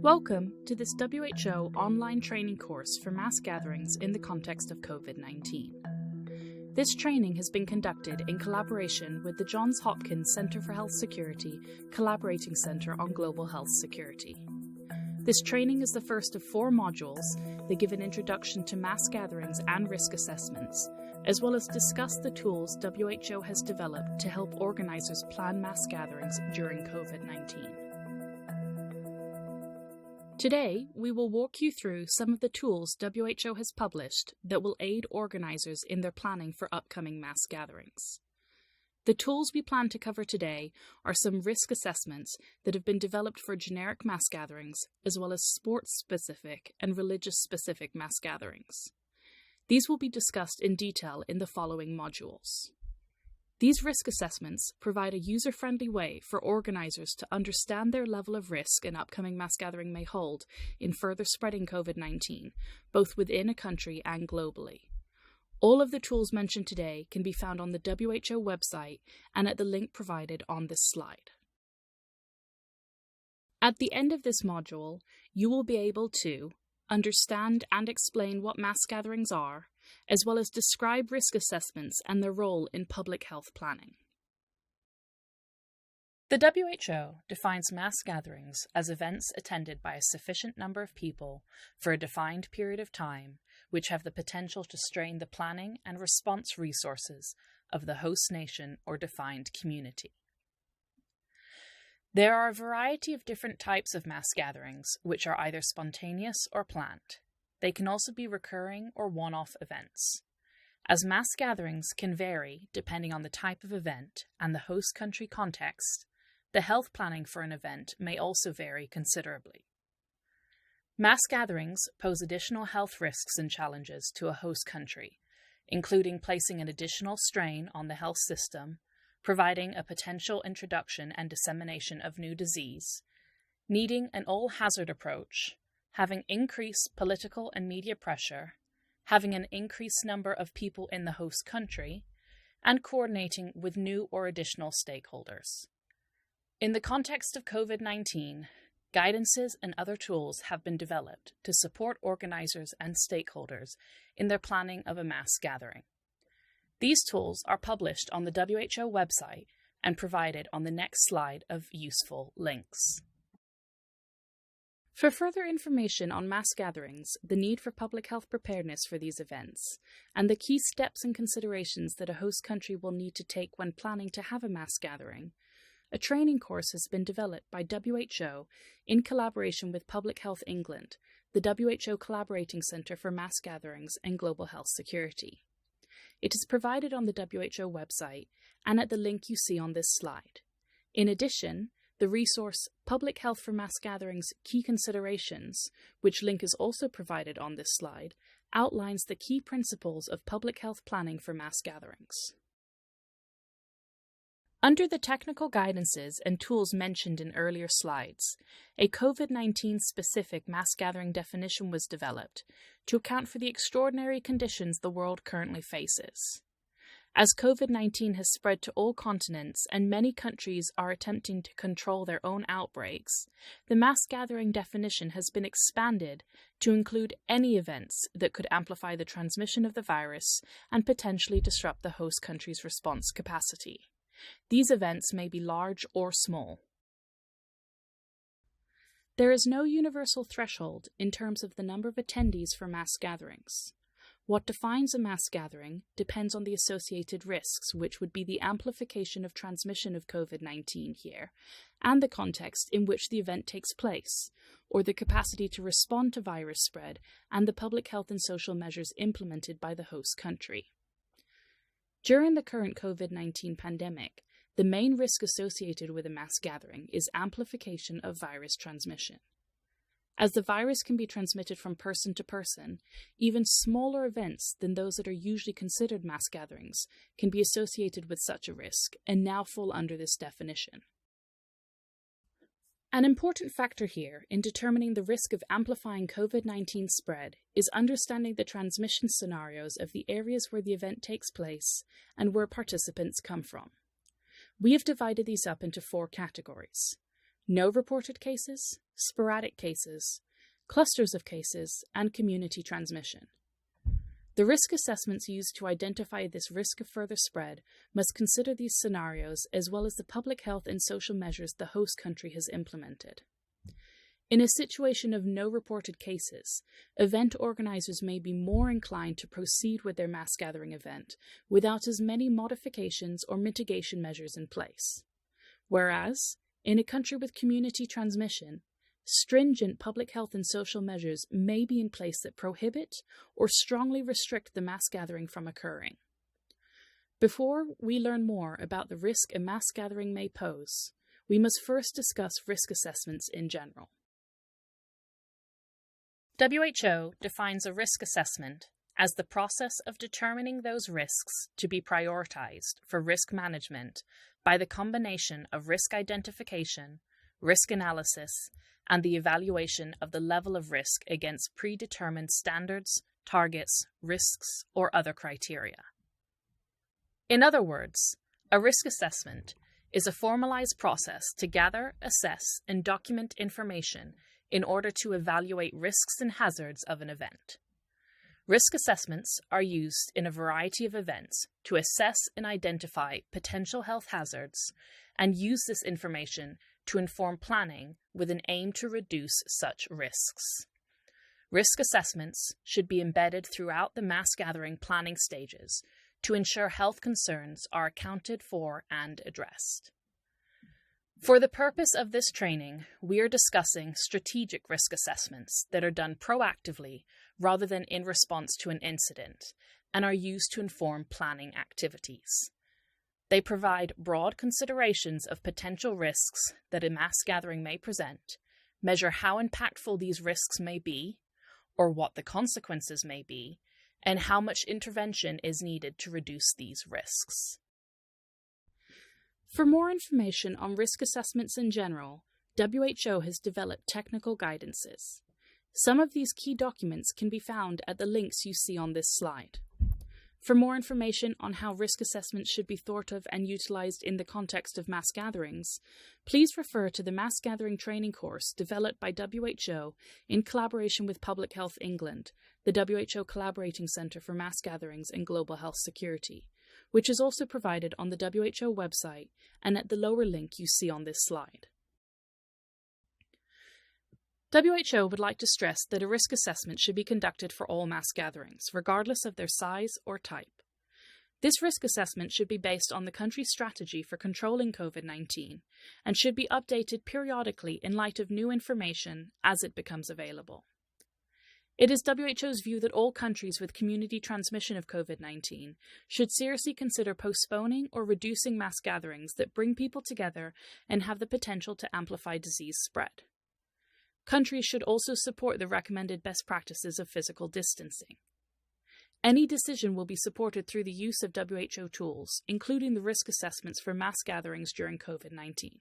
Welcome to this WHO online training course for mass gatherings in the context of COVID-19. This training has been conducted in collaboration with the Johns Hopkins Center for Health Security Collaborating Center on Global Health Security. This training is the first of 4 modules that give an introduction to mass gatherings and risk assessments, as well as discuss the tools WHO has developed to help organizers plan mass gatherings during COVID-19. Today, we will walk you through some of the tools WHO has published that will aid organizers in their planning for upcoming mass gatherings. The tools we plan to cover today are some risk assessments that have been developed for generic mass gatherings, as well as sports-specific and religious-specific mass gatherings. These will be discussed in detail in the following modules. These risk assessments provide a user-friendly way for organizers to understand their level of risk an upcoming mass gathering may hold in further spreading COVID-19, both within a country and globally. All of the tools mentioned today can be found on the WHO website and at the link provided on this slide. At the end of this module, you will be able to understand and explain what mass gatherings are, as well as describe risk assessments and their role in public health planning. The WHO defines mass gatherings as events attended by a sufficient number of people for a defined period of time, which have the potential to strain the planning and response resources of the host nation or defined community. There are a variety of different types of mass gatherings, which are either spontaneous or planned. They can also be recurring or one-off events. As mass gatherings can vary depending on the type of event and the host country context, the health planning for an event may also vary considerably. Mass gatherings pose additional health risks and challenges to a host country, including placing an additional strain on the health system, providing a potential introduction and dissemination of new disease, needing an all-hazard approach, having increased political and media pressure, having an increased number of people in the host country, and coordinating with new or additional stakeholders. In the context of COVID-19, guidances and other tools have been developed to support organizers and stakeholders in their planning of a mass gathering. These tools are published on the WHO website and provided on the next slide of useful links. For further information on mass gatherings, the need for public health preparedness for these events, and the key steps and considerations that a host country will need to take when planning to have a mass gathering, a training course has been developed by WHO in collaboration with Public Health England, the WHO Collaborating Center for Mass Gatherings and Global Health Security. It is provided on the WHO website and at the link you see on this slide. In addition, the resource Public Health for Mass Gatherings Key Considerations, which link is also provided on this slide, outlines the key principles of public health planning for mass gatherings. Under the technical guidances and tools mentioned in earlier slides, a COVID-19 specific mass gathering definition was developed to account for the extraordinary conditions the world currently faces. As COVID-19 has spread to all continents and many countries are attempting to control their own outbreaks, the mass gathering definition has been expanded to include any events that could amplify the transmission of the virus and potentially disrupt the host country's response capacity. These events may be large or small. There is no universal threshold in terms of the number of attendees for mass gatherings. What defines a mass gathering depends on the associated risks, which would be the amplification of transmission of COVID-19 here, and the context in which the event takes place, or the capacity to respond to virus spread and the public health and social measures implemented by the host country. During the current COVID-19 pandemic, the main risk associated with a mass gathering is amplification of virus transmission. As the virus can be transmitted from person to person, even smaller events than those that are usually considered mass gatherings can be associated with such a risk and now fall under this definition. An important factor here in determining the risk of amplifying COVID-19 spread is understanding the transmission scenarios of the areas where the event takes place and where participants come from. We have divided these up into 4 categories: no reported cases, sporadic cases, clusters of cases, and community transmission. The risk assessments used to identify this risk of further spread must consider these scenarios as well as the public health and social measures the host country has implemented. In a situation of no reported cases, event organizers may be more inclined to proceed with their mass gathering event without as many modifications or mitigation measures in place. Whereas, in a country with community transmission, stringent public health and social measures may be in place that prohibit or strongly restrict the mass gathering from occurring. Before we learn more about the risk a mass gathering may pose, we must first discuss risk assessments in general. WHO defines a risk assessment as the process of determining those risks to be prioritized for risk management by the combination of risk identification, risk analysis, and the evaluation of the level of risk against predetermined standards, targets, risks, or other criteria. In other words, a risk assessment is a formalized process to gather, assess, and document information in order to evaluate risks and hazards of an event. Risk assessments are used in a variety of events to assess and identify potential health hazards and use this information to inform planning with an aim to reduce such risks. Risk assessments should be embedded throughout the mass gathering planning stages to ensure health concerns are accounted for and addressed. For the purpose of this training, we are discussing strategic risk assessments that are done proactively rather than in response to an incident and are used to inform planning activities. They provide broad considerations of potential risks that a mass gathering may present, measure how impactful these risks may be, or what the consequences may be, and how much intervention is needed to reduce these risks. For more information on risk assessments in general, WHO has developed technical guidances. Some of these key documents can be found at the links you see on this slide. For more information on how risk assessments should be thought of and utilized in the context of mass gatherings, please refer to the Mass Gathering Training course developed by WHO in collaboration with Public Health England, the WHO Collaborating Centre for Mass Gatherings and Global Health Security, which is also provided on the WHO website and at the lower link you see on this slide. WHO would like to stress that a risk assessment should be conducted for all mass gatherings, regardless of their size or type. This risk assessment should be based on the country's strategy for controlling COVID-19 and should be updated periodically in light of new information as it becomes available. It is WHO's view that all countries with community transmission of COVID-19 should seriously consider postponing or reducing mass gatherings that bring people together and have the potential to amplify disease spread. Countries should also support the recommended best practices of physical distancing. Any decision will be supported through the use of WHO tools, including the risk assessments for mass gatherings during COVID-19.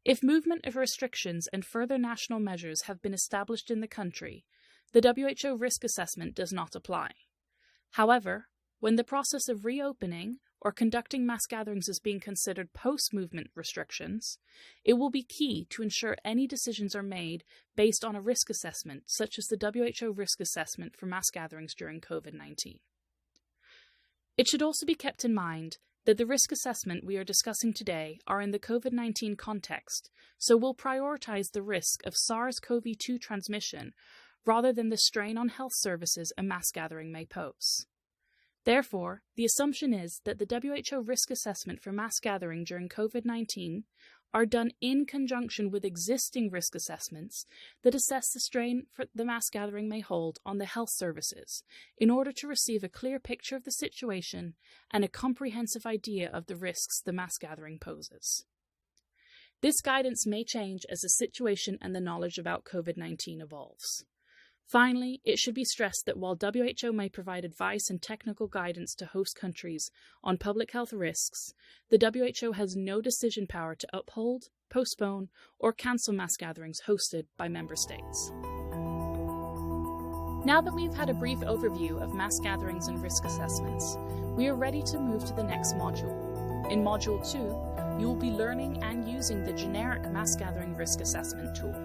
If movement of restrictions and further national measures have been established in the country, the WHO risk assessment does not apply. However, when the process of reopening or conducting mass gatherings is being considered post-movement restrictions, it will be key to ensure any decisions are made based on a risk assessment, such as the WHO risk assessment for mass gatherings during COVID-19. It should also be kept in mind that the risk assessment we are discussing today are in the COVID-19 context, so we'll prioritize the risk of SARS-CoV-2 transmission rather than the strain on health services a mass gathering may pose. Therefore, the assumption is that the WHO risk assessment for mass gathering during COVID-19 are done in conjunction with existing risk assessments that assess the strain the mass gathering may hold on the health services in order to receive a clear picture of the situation and a comprehensive idea of the risks the mass gathering poses. This guidance may change as the situation and the knowledge about COVID-19 evolves. Finally, it should be stressed that while WHO may provide advice and technical guidance to host countries on public health risks, the WHO has no decision power to uphold, postpone, or cancel mass gatherings hosted by member states. Now that we've had a brief overview of mass gatherings and risk assessments, we are ready to move to the next module, In Module 2, you will be learning and using the generic mass gathering risk assessment tool.